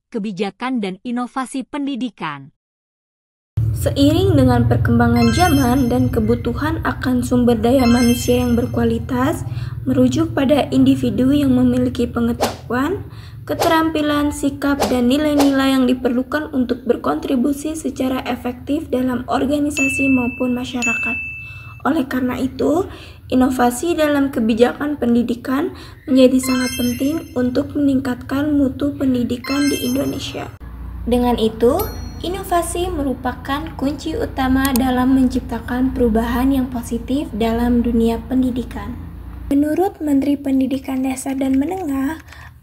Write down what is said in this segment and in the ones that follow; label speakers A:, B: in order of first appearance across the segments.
A: kebijakan dan inovasi pendidikan.
B: Seiring dengan perkembangan zaman dan kebutuhan akan sumber daya manusia yang berkualitas, merujuk pada individu yang memiliki pengetahuan, keterampilan, sikap, dan nilai-nilai yang diperlukan untuk berkontribusi secara efektif dalam organisasi maupun masyarakat. Oleh karena itu, inovasi dalam kebijakan pendidikan menjadi sangat penting untuk meningkatkan mutu pendidikan di Indonesia. Dengan itu, inovasi merupakan kunci utama dalam menciptakan perubahan yang positif dalam dunia pendidikan. Menurut Menteri Pendidikan Dasar dan Menengah,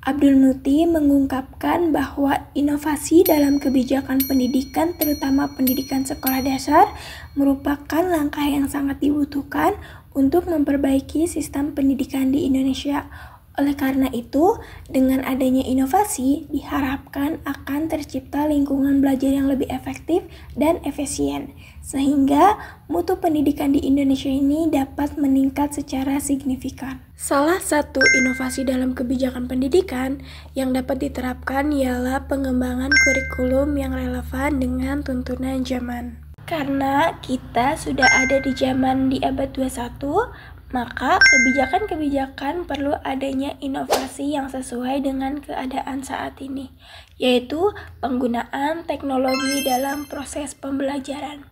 B: Abdul Muti mengungkapkan bahwa inovasi dalam kebijakan pendidikan, terutama pendidikan sekolah dasar, merupakan langkah yang sangat dibutuhkan untuk memperbaiki sistem pendidikan di Indonesia. Oleh karena itu, dengan adanya inovasi, diharapkan akan tercipta lingkungan belajar yang lebih efektif dan efisien, sehingga mutu pendidikan di Indonesia ini dapat meningkat secara signifikan. Salah satu inovasi dalam kebijakan pendidikan yang dapat diterapkan ialah pengembangan kurikulum yang relevan dengan tuntunan zaman. Karena kita sudah ada di zaman di abad 21, maka kebijakan-kebijakan perlu adanya inovasi yang sesuai dengan keadaan saat ini, yaitu penggunaan teknologi dalam proses pembelajaran.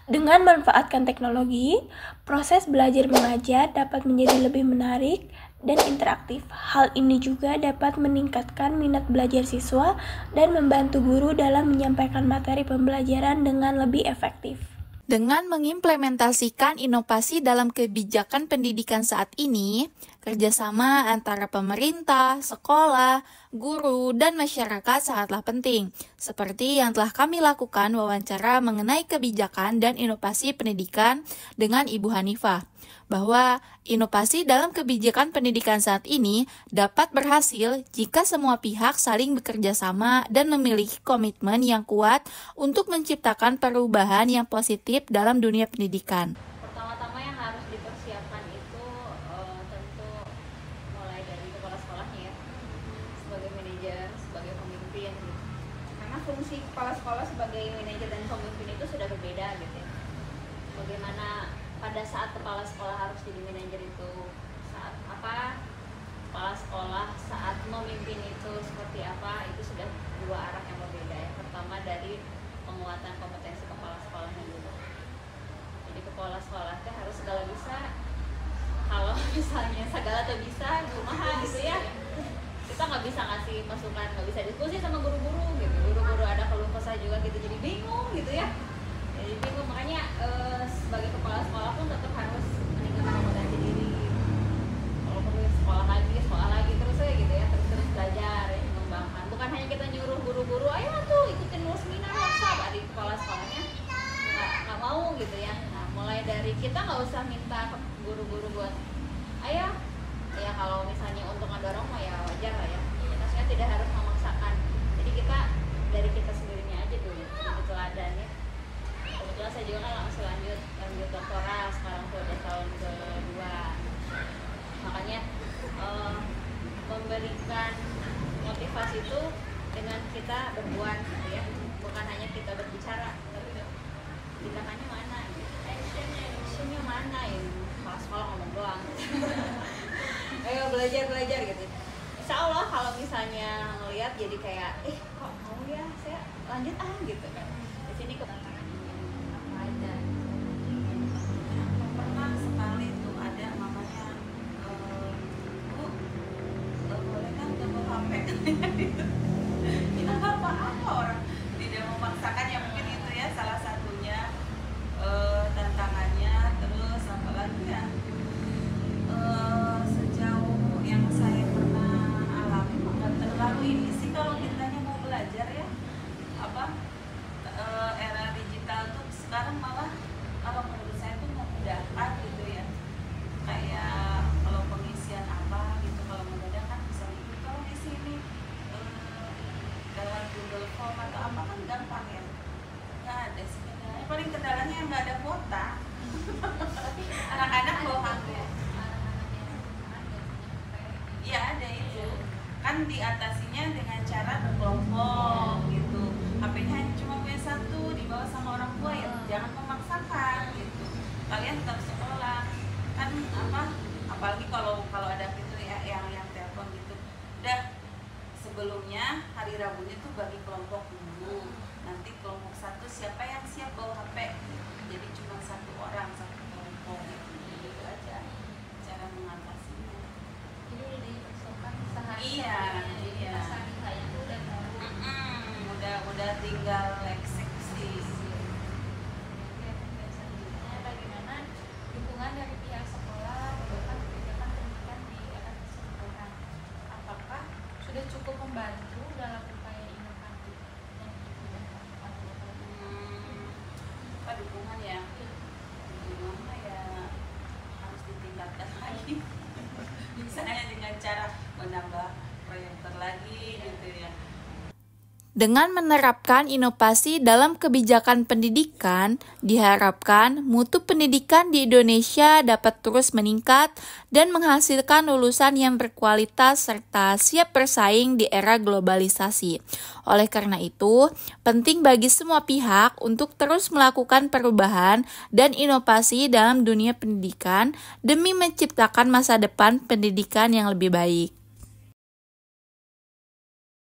B: Dengan memanfaatkan teknologi, proses belajar mengajar dapat menjadi lebih menarik dan interaktif. Hal ini juga dapat meningkatkan minat belajar siswa dan membantu guru dalam menyampaikan materi pembelajaran dengan lebih efektif.
C: Dengan mengimplementasikan inovasi dalam kebijakan pendidikan saat ini, kerjasama antara pemerintah, sekolah, guru, dan masyarakat sangatlah penting. Seperti yang telah kami lakukan wawancara mengenai kebijakan dan inovasi pendidikan dengan Ibu Hanifah, bahwa inovasi dalam kebijakan pendidikan saat ini dapat berhasil jika semua pihak saling bekerja sama dan memiliki komitmen yang kuat untuk menciptakan perubahan yang positif dalam dunia pendidikan.
D: Pertama-tama yang harus dipersiapkan itu tentu mulai dari kepala sekolahnya ya, sebagai manajer, sebagai pemimpin gitu. Karena fungsi kepala sekolah sebagai manajer dan pemimpin itu sudah berbeda gitu ya. Bagaimana pada saat kepala sekolah harus jadi manajer itu saat apa, kepala sekolah saat memimpin itu seperti apa, itu sudah dua arah yang berbeda ya. Pertama dari penguatan kompetensi kepala sekolahnya dulu. Jadi kepala sekolah itu harus segala bisa. Kalau misalnya segala tuh bisa, kumaha gitu ya, kita nggak bisa ngasih masukan, nggak bisa diskusi sama guru-guru gitu. Guru-guru ada keluh kesah juga gitu, jadi bingung gitu ya. Jadi bingung, makanya sebagai kepala sekolah pun tetap harus meningkatkan kompetensi diri. Kalau perlu sekolah lagi terus ya gitu ya, terus belajar ya, mengembangkan. Bukan hanya kita nyuruh guru-guru, ayo tuh ikutin seminar WhatsApp, adik kepala sekolahnya nggak mau gitu ya. Nah, mulai dari kita nggak usah minta ke guru-guru buat ayo ya, kalau misalnya untuk ngedorong mah ya wajar lah ya. Maksudnya tidak harus memaksakan. Jadi kita dari kita sendirinya aja dulu, jadi teladan ya. Kebetulan saya juga kan langsung lanjut doktoral, sekarang tuh udah tahun kedua. Makanya memberikan motivasi itu dengan kita berbuat gitu ya, bukan hanya kita berbicara, tapi tindakannya mana, actionnya mana ya. Kalau sekolah ngomong doang ayo belajar gitu. Insya Allah kalau misalnya ngelihat jadi kayak kok mau ya saya lanjut gitu kan. Di sini aja.
E: Pernah sekali tuh ada mamanya, Bu, boleh kan tunggu HP gitu. Kita nggak apa-apa, orang tidak memaksakan ya, mungkin itu ya salah satunya tantangannya. Terus apa lagi ya, sejauh yang saya pernah alami nggak terlalu ini sih kalau kitanya mau belajar ya, apa era digital tuh sekarang malah kalau menurut saya tuh memudahkan gitu ya. Kayak kalau pengisian apa gitu, kalau mendadak kan bisa ikut. Kalau di sini dalam Google Form atau apa kan gampang ya. Nggak ada sih kendalanya, paling kendalanya yang nggak ada kuota. Anak-anak bawa HP. Iya ada itu. Kan diatasinya dengan cara berkelompok. hari Rabunya tuh bagi kelompok dulu. Nanti kelompok 1 siapa yang siap bawa HP. Jadi cuma 1 orang satu kelompok gitu aja cara mengatasinya.
D: Jadi udah dipersiapkan sehari
E: Iya.
D: Sehari itu udah tahu.
E: Udah tinggal eksekusi.
D: Dan selanjutnya bagaimana dukungan dari pihak sekolah bahkan kebijakan pendidikan di era persekolahan. Apakah sudah cukup membantu dalam upaya inovatif yang digunakan oleh
E: Apa dukungan ya? Dukungan ya harus ditingkatkan lagi. Misalnya dengan cara menambah proyektor lagi gitu ya.
C: Dengan menerapkan inovasi dalam kebijakan pendidikan, diharapkan mutu pendidikan di Indonesia dapat terus meningkat dan menghasilkan lulusan yang berkualitas serta siap bersaing di era globalisasi. Oleh karena itu, penting bagi semua pihak untuk terus melakukan perubahan dan inovasi dalam dunia pendidikan demi menciptakan masa depan pendidikan yang lebih baik.